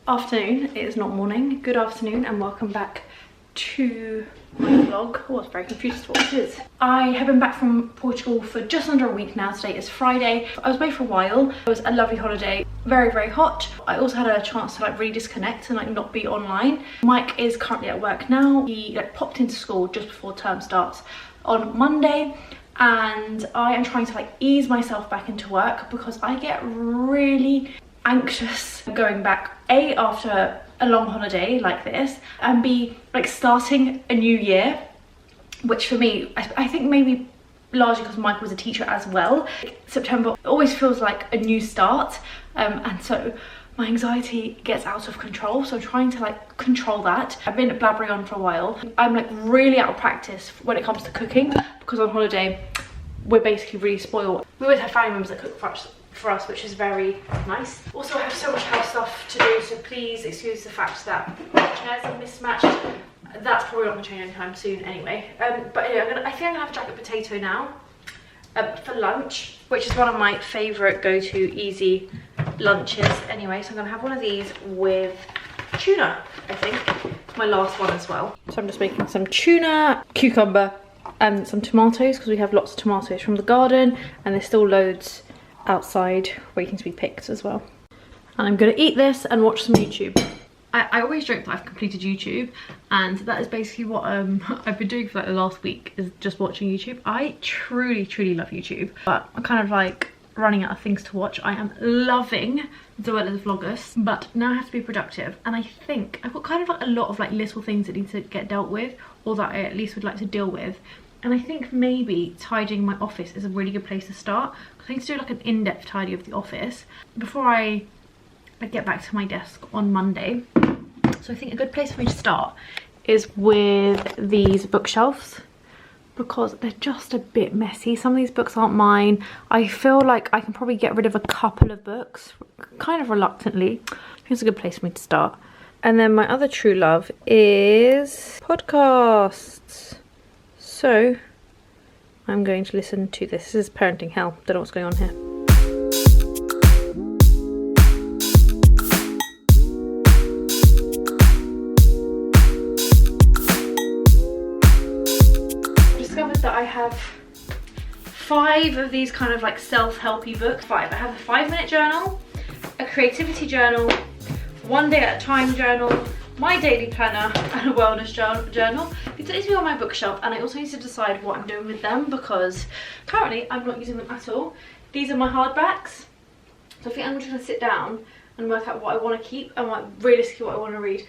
Afternoon, it is not morning. Good afternoon and welcome back to my vlog. Oh, I was very confused as to what it is. I have been back from Portugal for just under a week now. Today is Friday. I was away for a while. It was a lovely holiday, very, very hot. I also had a chance to like really disconnect and like not be online. Mike is currently at work now. He like popped into school just before term starts on Monday, and I am trying to like ease myself back into work because I get really anxious going back, A, after a long holiday like this, and B, like starting a new year, which for me, I think maybe largely because Mike was a teacher as well. September always feels like a new start, and so my anxiety gets out of control, so I'm trying to like control that. I've been blabbering on for a while. I'm like really out of practice when it comes to cooking because on holiday we're basically really spoiled. We always have family members that cook for us, which is very nice. Also, I have so much house stuff to do, so please excuse the fact that chairs are mismatched. That's probably not going to change anytime soon anyway. But anyway, I think I'm going to have a jacket potato now for lunch, which is one of my favourite go-to easy lunches anyway. So I'm going to have one of these with tuna, I think. It's my last one as well. So I'm just making some tuna, cucumber and some tomatoes because we have lots of tomatoes from the garden and there's still loads outside waiting to be picked as well. And I'm gonna eat this and watch some YouTube. I always joke that I've completed YouTube, and that is basically what I've been doing for like the last week, is just watching YouTube. I truly love YouTube, but I'm kind of like running out of things to watch. I am loving Zoella's Vloggers, but now I have to be productive, and I think I've got kind of like a lot of like little things that need to get dealt with, or that I at least would like to deal with. And I think maybe tidying my office is a really good place to start, because I need to do like an in-depth tidy of the office before I get back to my desk on Monday. So I think a good place for me to start is with these bookshelves, because they're just a bit messy. Some of these books aren't mine. I feel like I can probably get rid of a couple of books, kind of reluctantly. Here's a good place for me to start. And then my other true love is podcasts. So I'm going to listen to this. This is parenting hell. Don't know what's going on here. I discovered that I have 5 of these kind of like self-helpy books. 5. I have a 5-minute journal, a creativity journal, 1 day at a time journal, my daily planner, and a wellness journal. These need to be on my bookshelf, and I also need to decide what I'm doing with them because currently I'm not using them at all. These are my hardbacks, so I think I'm just going to sit down and work out what I want to keep and what realistically what I want to read.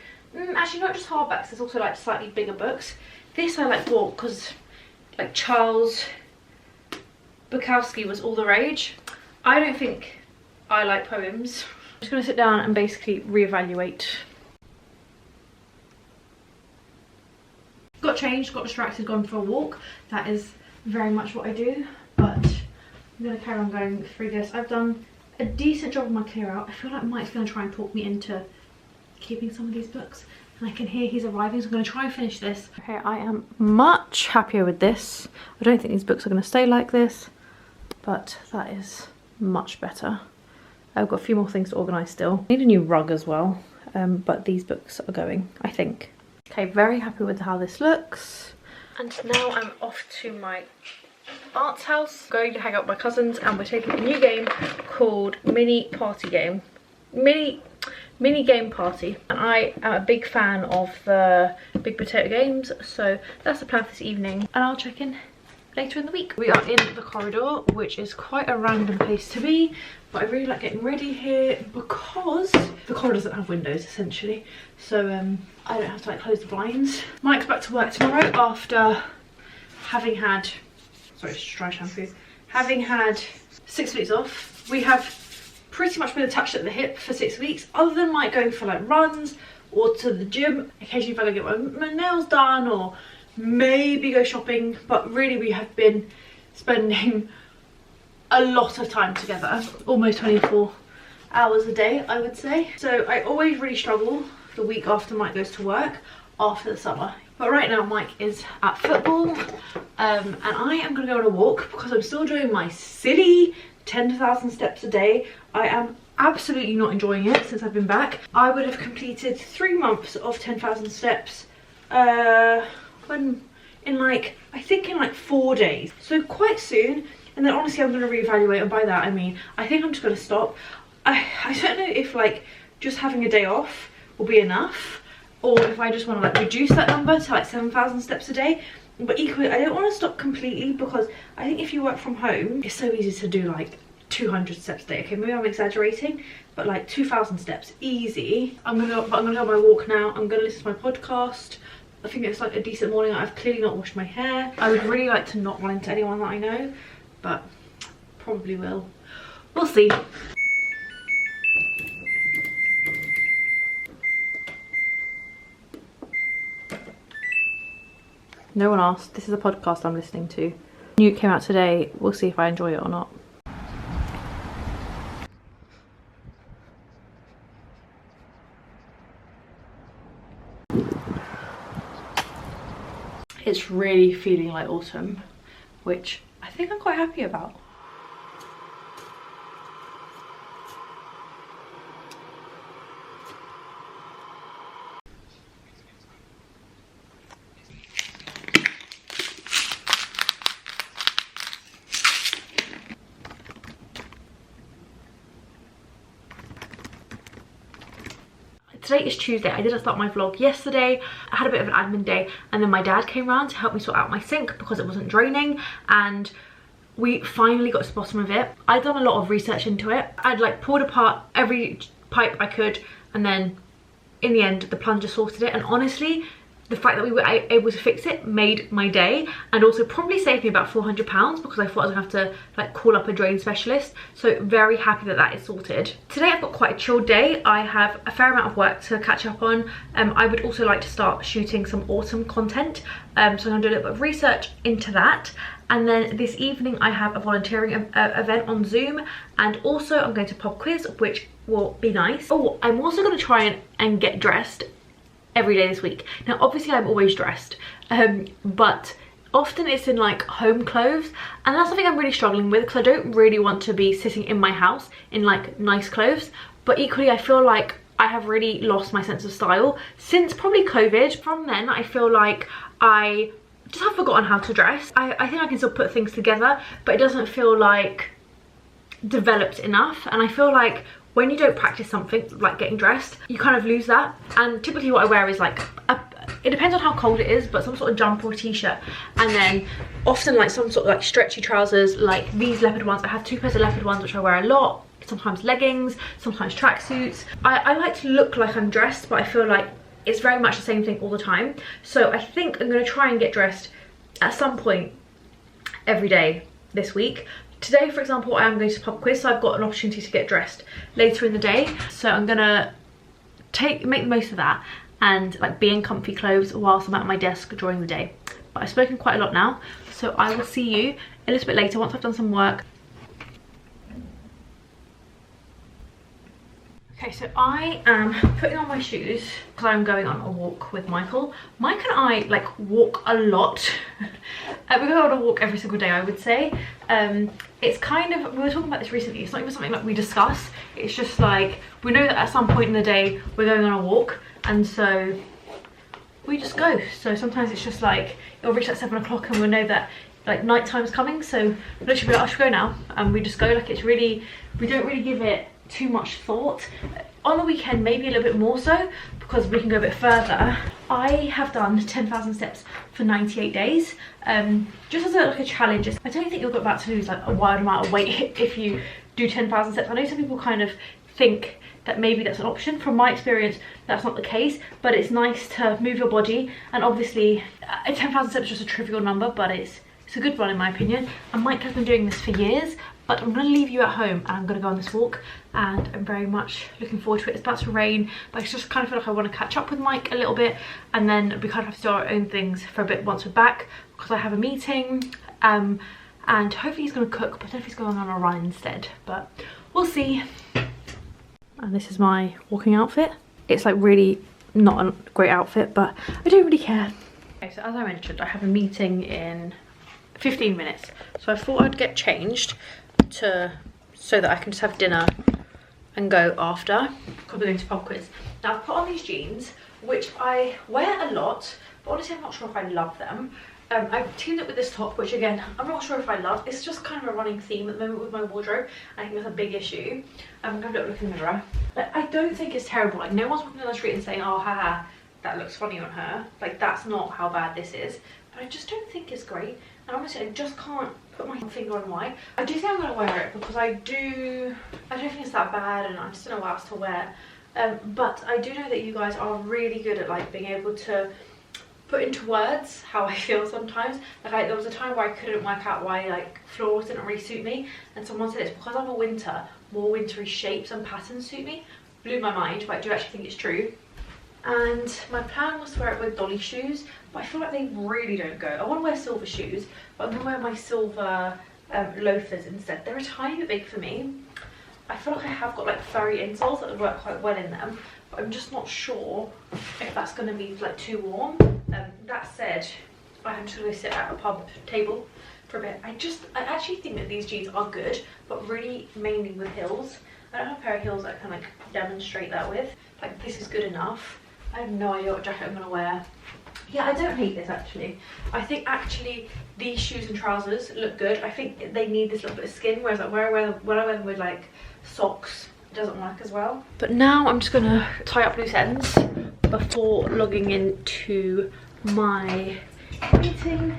Actually, not just hardbacks, there's also like slightly bigger books. This I like bought because like Charles Bukowski was all the rage. I don't think I like poems. I'm just going to sit down and basically reevaluate. Got changed, got distracted, gone for a walk. That is very much what I do, but I'm going to carry on going through this. I've done a decent job of my clear out. I feel like Mike's going to try and talk me into keeping some of these books, and I can hear he's arriving, so I'm going to try and finish this. Okay, I am much happier with this. I don't think these books are going to stay like this, but that is much better. I've got a few more things to organise still. I need a new rug as well, but these books are going, I think. Okay, very happy with how this looks. And now I'm off to my aunt's house, going to hang out with my cousins, and we're taking a new game called Mini Game Party. And I am a big fan of the big potato games, so that's the plan for this evening. And I'll check in later in the week. We are in the corridor, which is quite a random place to be, but I really like getting ready here because the corridor doesn't have windows essentially, so I don't have to like close the blinds. Mike's back to work tomorrow after having had, sorry, it's dry shampoo, having had 6 weeks off. We have pretty much been attached at the hip for 6 weeks, other than Mike going for like runs or to the gym. Occasionally if I go get my nails done or maybe go shopping, but really we have been spending a lot of time together, almost 24 hours a day I would say. So I always really struggle the week after Mike goes to work after the summer. But right now Mike is at football, and I am going to go on a walk because I'm still doing my silly 10,000 steps a day. I am absolutely not enjoying it since I've been back. I would have completed 3 months of 10,000 steps I think in like 4 days, so quite soon. And then honestly I'm going to reevaluate, and by that I mean I think I'm just going to stop. I don't know if like just having a day off will be enough, or if I just want to like reduce that number to like 7,000 steps a day. But equally I don't want to stop completely, because I think if you work from home it's so easy to do like 200 steps a day. Okay, maybe I'm exaggerating, but like 2,000 steps easy. I'm gonna go on my walk now. I'm gonna listen to my podcast. I think it's like a decent morning. I've clearly not washed my hair. I would really like to not run into anyone that I know, but probably will. We'll see. No one asked. This is a podcast I'm listening to. New came out today. We'll see if I enjoy it or not. It's really feeling like autumn, which I think I'm quite happy about. Today is Tuesday. I didn't start my vlog yesterday. I had a bit of an admin day, and then my dad came around to help me sort out my sink because it wasn't draining, and we finally got to the bottom of it. I'd done a lot of research into it. I'd like pulled apart every pipe I could, and then in the end the plunger sorted it. And honestly, the fact that we were able to fix it made my day, and also probably saved me about £400 because I thought I was gonna have to like call up a drain specialist. So very happy that that is sorted. Today I've got quite a chilled day. I have a fair amount of work to catch up on. I would also like to start shooting some autumn content, so I'm gonna do a little bit of research into that. And then this evening I have a volunteering event on Zoom, and also I'm going to pop quiz, which will be nice. Oh, I'm also going to try and get dressed every day this week. Now obviously I'm always dressed, but often it's in like home clothes, and that's something I'm really struggling with because I don't really want to be sitting in my house in like nice clothes. But equally I feel like I have really lost my sense of style since probably COVID. From then I feel like I just have forgotten how to dress. I think I can still put things together, but it doesn't feel like developed enough. And I feel like when you don't practice something like getting dressed, you kind of lose that. And typically what I wear is like it depends on how cold it is, but some sort of jumper or t-shirt, and then often like some sort of like stretchy trousers, like these leopard ones. I have 2 pairs of leopard ones which I wear a lot, sometimes leggings, sometimes tracksuits. I like to look like I'm dressed, but I feel like it's very much the same thing all the time. So I think I'm going to try and get dressed at some point every day this week. Today, for example, I am going to pop quiz, so I've got an opportunity to get dressed later in the day. So I'm gonna make the most of that and like be in comfy clothes whilst I'm at my desk during the day. But I've spoken quite a lot now, so I will see you a little bit later once I've done some work. Okay, so I am putting on my shoes because I'm going on a walk with Michael. Mike and I like walk a lot. We go on a walk every single day, I would say. It's kind of, we were talking about this recently, it's not even something like we discuss. It's just like, we know that at some point in the day we're going on a walk, and so we just go. So sometimes it's just like, it'll reach like 7 o'clock and we'll know that like night time's coming, so literally be like, I should go now, and we just go. Like, it's really, we don't really give it too much thought. On the weekend maybe a little bit more so, because we can go a bit further. I have done 10,000 steps for 98 days, just as like a challenge. I don't think you're about to lose like a wild amount of weight if you do 10,000 steps. I know some people kind of think that maybe that's an option. From my experience, that's not the case, but it's nice to move your body. And obviously 10,000 steps is just a trivial number, but it's a good one in my opinion. And Mike has been doing this for years. But I'm going to leave you at home and I'm going to go on this walk, and I'm very much looking forward to it. It's about to rain, but I just kind of feel like I want to catch up with Mike a little bit, and then we kind of have to do our own things for a bit once we're back, because I have a meeting, and hopefully he's going to cook, but I don't know if he's going on a run instead, but we'll see. And this is my walking outfit. It's like really not a great outfit, but I don't really care. Okay, so as I mentioned, I have a meeting in 15 minutes, so I thought I'd get changed so that I can just have dinner and go after, because we're going to pub quiz. Now I've put on these jeans, which I wear a lot, but honestly I'm not sure if I love them. I've teamed up with this top, which again, I'm not sure if I love. It's just kind of a running theme at the moment with my wardrobe. I think that's a big issue. I'm going to look in the mirror. Like, I don't think it's terrible. Like, no one's walking down the street and saying, oh, haha, that looks funny on her. Like, that's not how bad this is. But I just don't think it's great. And honestly, I just can't put my finger on why. I do think I'm going to wear it because I don't think it's that bad, and I'm still know what else to wear. But I do know that you guys are really good at like being able to put into words how I feel sometimes. Like there was a time where I couldn't work out why like florals didn't really suit me, and someone said it's because I'm a winter, more wintry shapes and patterns suit me. Blew my mind, but I do actually think it's true. And my plan was to wear it with dolly shoes, but I feel like they really don't go. I want to wear silver shoes, but I'm going to wear my silver loafers instead. They're a tiny bit big for me. I feel like I have got like furry insoles that would work quite well in them, but I'm just not sure if that's going to be like too warm. That said, I'm just going to sit at a pub table for a bit. I actually think that these jeans are good, but really mainly with heels. I don't have a pair of heels that I can like demonstrate that with. Like, this is good enough. I have no idea what jacket I'm going to wear. Yeah, I don't hate this actually. I think actually these shoes and trousers look good. I think they need this little bit of skin, whereas like when I wear them with like socks, it doesn't work as well. But now I'm just going to tie up loose ends before logging into my meeting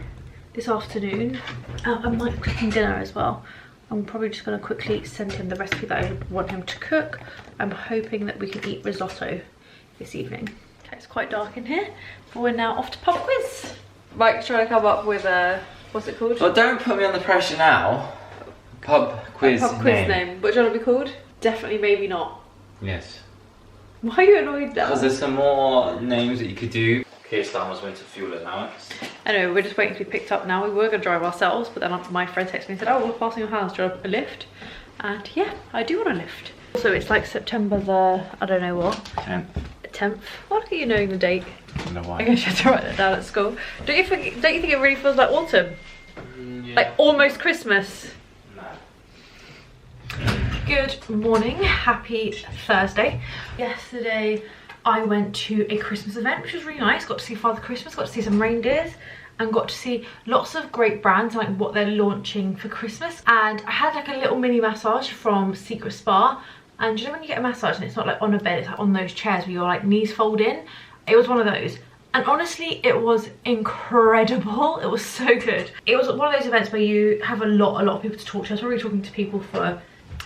this afternoon. I might be cooking dinner as well. I'm probably just going to quickly send him the recipe that I want him to cook. I'm hoping that we can eat risotto this evening. Okay, it's quite dark in here, but we're now off to pub quiz. Mike's trying to come up with a, what's it called? Well, don't put me on the pressure now. Pub quiz name. What do you want to be called? Definitely maybe not. Yes. Why are you annoyed now? Because there's some more names that you could do. Keir Starmer's winter fuel allowance. Anyway, we're just waiting to be picked up now. We were going to drive ourselves, but then my friend texted me and said, oh, we're passing your house, do you want a lift? And yeah, I do want a lift. So it's like September the, I don't know what. 10th. Why look at you knowing the date? I don't know why. I guess you have to write that down at school. Don't you think it really feels like autumn? Yeah. Like almost Christmas. No. Good morning, happy Thursday. Yesterday I went to a Christmas event, which was really nice. Got to see Father Christmas, got to see some reindeers, and got to see lots of great brands and like what they're launching for Christmas. And I had like a little mini massage from Secret Spa. And you know when you get a massage and it's not like on a bed, it's like on those chairs where your like knees fold in? It was one of those. And honestly, it was incredible. It was so good. It was one of those events where you have a lot of people to talk to. I was probably talking to people for,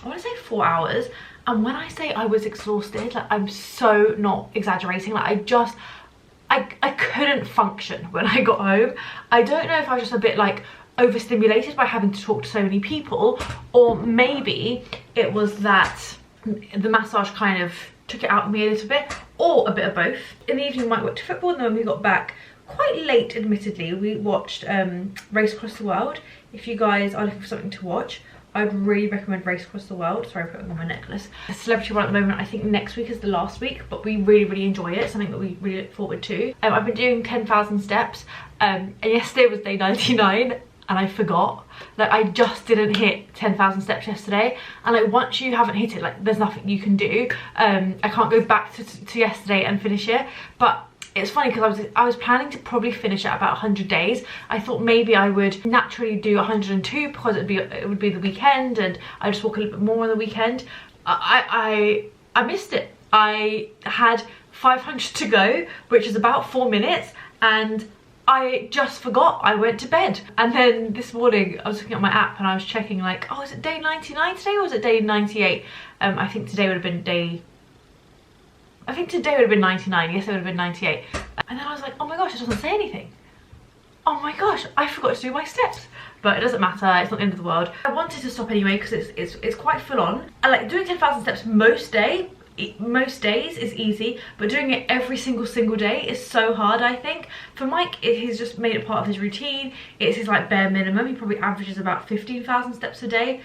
I want to say 4 hours. And when I say I was exhausted, like I'm so not exaggerating. Like I couldn't function when I got home. I don't know if I was just a bit like overstimulated by having to talk to so many people, or maybe it was that the massage kind of took it out of me a little bit, or a bit of both. In the evening, Mike went to football, and then when we got back, quite late admittedly, we watched Race Across the World. If you guys are looking for something to watch, I'd really recommend Race Across the World. Sorry, I'm putting on my necklace. A celebrity one at the moment. I think next week is the last week, but we really enjoy it. Something that we really look forward to. I've been doing 10,000 steps, and yesterday was day 99. And I forgot. Like, I just didn't hit 10,000 steps yesterday. And like, once you haven't hit it, like there's nothing you can do. I can't go back to yesterday and finish it. But it's funny because I was planning to probably finish at about 100 days. I thought maybe I would naturally do 102 because it would be the weekend and I just walk a little bit more on the weekend. I missed it. I had 500 to go, which is about 4 minutes, and I just forgot. I went to bed. And then this morning I was looking at my app and I was checking like, oh, is it day 99 today or is it day 98? I think today would have been day, I think today would have been 99, yesterday would have been 98. And then I was like, oh my gosh, it doesn't say anything. Oh my gosh, I forgot to do my steps. But it doesn't matter, it's not the end of the world. I wanted to stop anyway because it's quite full on. I like doing 10,000 steps most days is easy, but doing it every single day is so hard. I think for Mike, he's just made it part of his routine. It's his like bare minimum. He probably averages about 15,000 steps a day,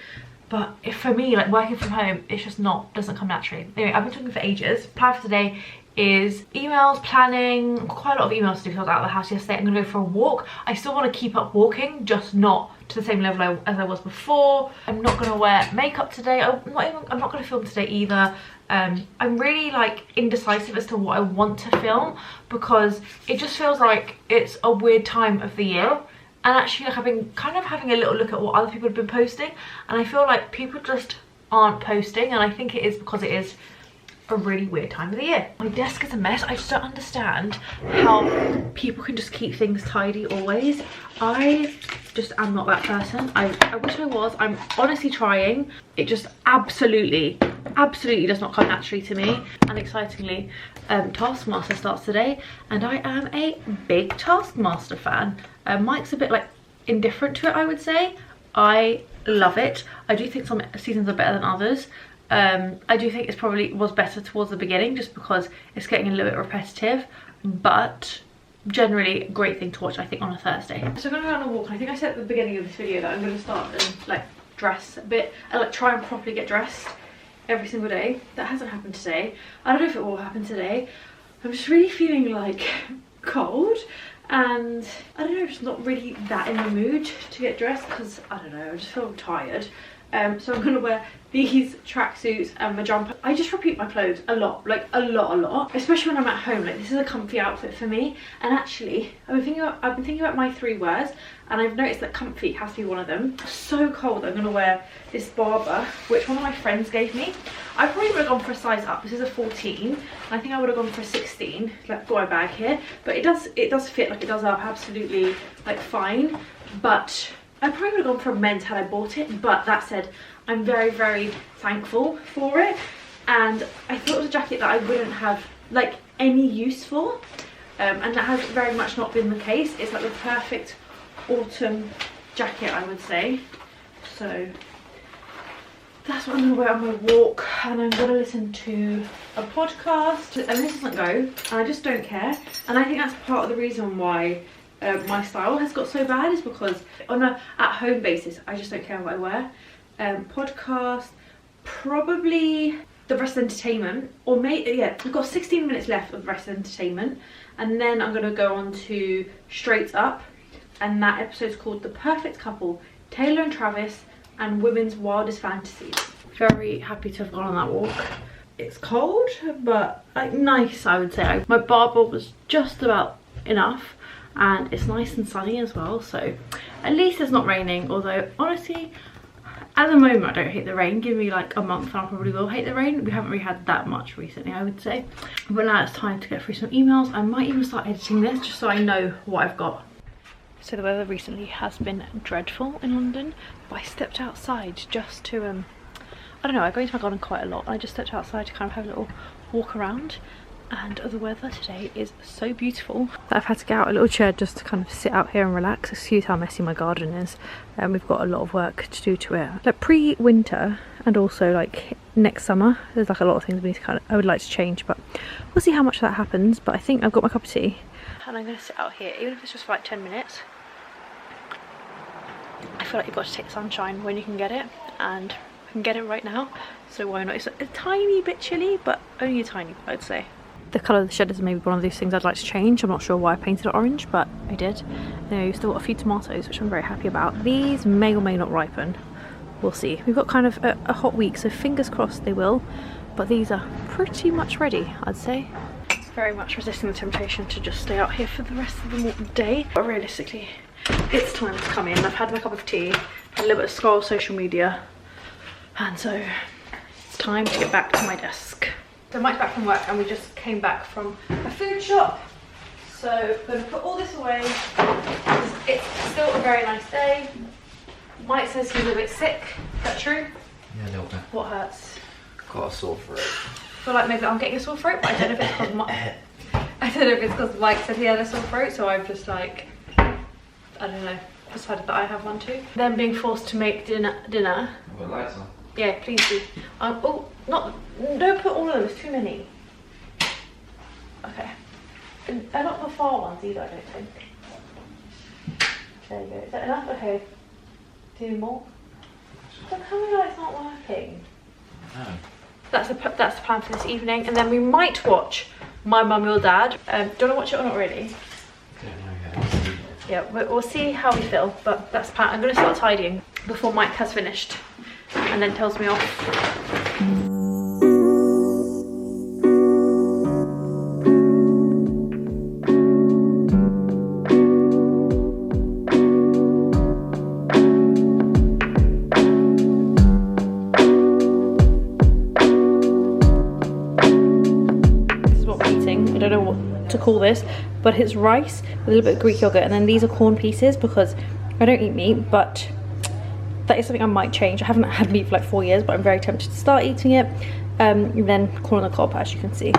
but if for me, like working from home, it's just doesn't come naturally. Anyway, I've been talking for ages. Plan for today is emails, planning, quite a lot of emails to do because I was out of the house yesterday. I'm gonna go for a walk. I still want to keep up walking, just not to the same level as I was before. I'm not gonna wear makeup today. I'm not gonna film today either. I'm really like indecisive as to what I want to film, because it just feels like it's a weird time of the year. And actually, like, I've been kind of having a little look at what other people have been posting, and I feel like people just aren't posting, and I think it is because it is a really weird time of the year. My desk is a mess. I just don't understand how people can just keep things tidy always. I just am not that person. I wish I was. I'm honestly trying. It just absolutely does not come naturally to me. And excitingly, Taskmaster starts today, and I am a big Taskmaster fan. Mike's a bit like indifferent to it, I would say. I love it. I do think some seasons are better than others. I do think it probably was better towards the beginning, just because it's getting a little bit repetitive, but generally a great thing to watch, I think, on a Thursday. So I'm gonna go on a walk. I think I said at the beginning of this video that I'm gonna start and like dress a bit and like try and properly get dressed every single day. That hasn't happened today. I don't know if it will happen today. I'm just really feeling like cold, and I don't know, just not really that in the mood to get dressed, because I don't know, I just feel tired. So I'm gonna wear these tracksuits and my jumper. I just repeat my clothes a lot, like a lot, especially when I'm at home. Like, this is a comfy outfit for me. And actually, I've been thinking about my 3 wears, and I've noticed that comfy has to be one of them. So cold, I'm gonna wear this Barber, which one of my friends gave me. I probably would have gone for a size up. This is a 14. I think I would have gone for a 16. Like, got my bag here, but it does fit, like it does up absolutely like fine. But I probably would have gone for a men's had I bought it, but that said, I'm very, very thankful for it. And I thought it was a jacket that I wouldn't have like any use for, and that has very much not been the case. It's like the perfect autumn jacket, I would say. So that's what I'm gonna wear on my walk, and I'm gonna listen to a podcast, and this doesn't go, and I just don't care. And I think that's part of the reason why my style has got so bad, is because on a at-home basis I just don't care what I wear. Podcast, probably the rest of entertainment, or maybe, yeah, I've got 16 minutes left of the rest of entertainment, and then I'm going to go on to Straight Up, and that episode's called The Perfect Couple, Taylor and Travis, and Women's Wildest Fantasies. Very happy to have gone on that walk. It's cold, but like nice, I would say. My Barber was just about enough, and it's nice and sunny as well, so at least it's not raining. Although honestly, at the moment I don't hate the rain. Give me like a month and I probably will hate the rain. We haven't really had that much recently, I would say. But now it's time to get through some emails. I might even start editing this just so I know what I've got. So the weather recently has been dreadful in London, but I stepped outside just to I don't know, I go into my garden quite a lot, and I just stepped outside to kind of have a little walk around. And the weather today is so beautiful that I've had to get out a little chair just to kind of sit out here and relax. Excuse how messy my garden is. We've got a lot of work to do to it. Like pre-winter and also like next summer, there's like a lot of things we need to I would like to change, but we'll see how much that happens. But I think I've got my cup of tea, and I'm going to sit out here, even if it's just for like 10 minutes. I feel like you've got to take the sunshine when you can get it, and I can get it right now, so why not? It's a tiny bit chilly, but only a tiny bit, I'd say. The colour of the shed is maybe one of these things I'd like to change. I'm not sure why I painted it orange, but I did. Anyway, we've still got a few tomatoes, which I'm very happy about. These may or may not ripen. We'll see. We've got kind of a hot week, so fingers crossed they will. But these are pretty much ready, I'd say. Very much resisting the temptation to just stay out here for the rest of the day. But realistically, it's time to come in. I've had my cup of tea, had a little bit of scroll social media, and so it's time to get back to my desk. So Mike's back from work, and we just came back from a food shop. So I'm going to put all this away. It's still a very nice day. Mike says he's a bit sick. Is that true? Yeah, a little bit. What hurts? Got a sore throat. I feel like maybe I'm getting a sore throat, but I don't know if it's because Mike said he had a sore throat, so I've just like, I don't know, decided that I have one too. Then being forced to make dinner. What lights on? Yeah, please do. Oh, don't put all of them, it's too many. Okay. And not the far ones either, I don't think. There you go. Is that enough? Okay. Do more. Look how many lights aren't working. No. That's the plan for this evening, and then we might watch My Mum, Your Dad. Do you want to watch it or not really? I don't know yet. yeah, we'll see how we feel, but that's the plan. I'm going to start tidying before Mike has finished and then tells me off. This is what we're eating. I don't know what to call this, but it's rice with a little bit of Greek yogurt, and then these are corn pieces because I don't eat meat, but that is something I might change. I haven't had meat for like 4 years, but I'm very tempted to start eating it. And then corn on the cob, as you can see.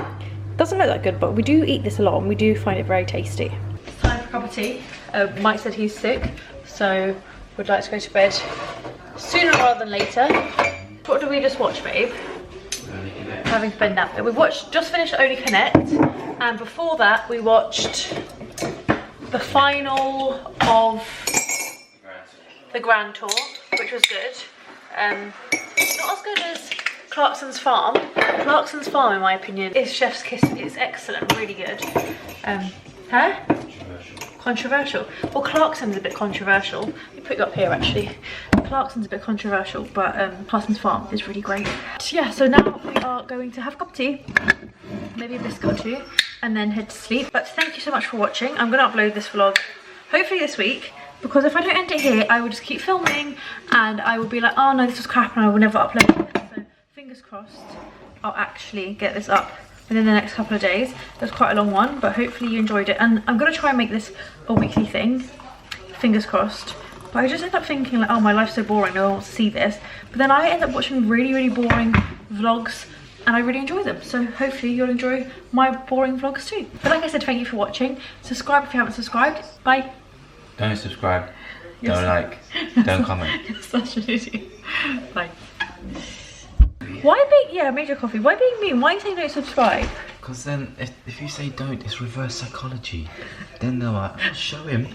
Doesn't look that good, but we do eat this a lot and we do find it very tasty. It's time for a cup of tea. Mike said he's sick, so would like to go to bed sooner rather than later. What did we just watch, babe? Having to bed nap. We watched, just finished Only Connect, and before that we watched the final of the Grand Tour, which was good. Not as good as Clarkson's Farm. Clarkson's Farm, in my opinion, is Chef's Kiss. It's excellent, really good. Huh? Controversial. Well, Clarkson's a bit controversial. Let me put you up here, actually. Clarkson's a bit controversial, but Clarkson's Farm is really great. So yeah, so now we are going to have a cup of tea, maybe a biscuit or two, and then head to sleep. But thank you so much for watching. I'm going to upload this vlog hopefully this week, because if I don't end it here, I will just keep filming and I will be like, oh no, this was crap, and I will never upload it. So fingers crossed I'll actually get this up within the next couple of days. It was quite a long one, but hopefully you enjoyed it, and I'm going to try and make this a weekly thing, fingers crossed. But I just end up thinking like, oh, my life's so boring, no one wants to see this. But then I end up watching really, really boring vlogs and I really enjoy them. So hopefully you'll enjoy my boring vlogs too. But like I said, thank you for watching. Subscribe if you haven't subscribed. Bye. Don't subscribe. Don't like. Don't comment. You're such an idiot. Bye. Why being, yeah, I made your coffee. Why being mean? Why are you saying don't subscribe? Because then if you say don't, it's reverse psychology. Then they're like, show him.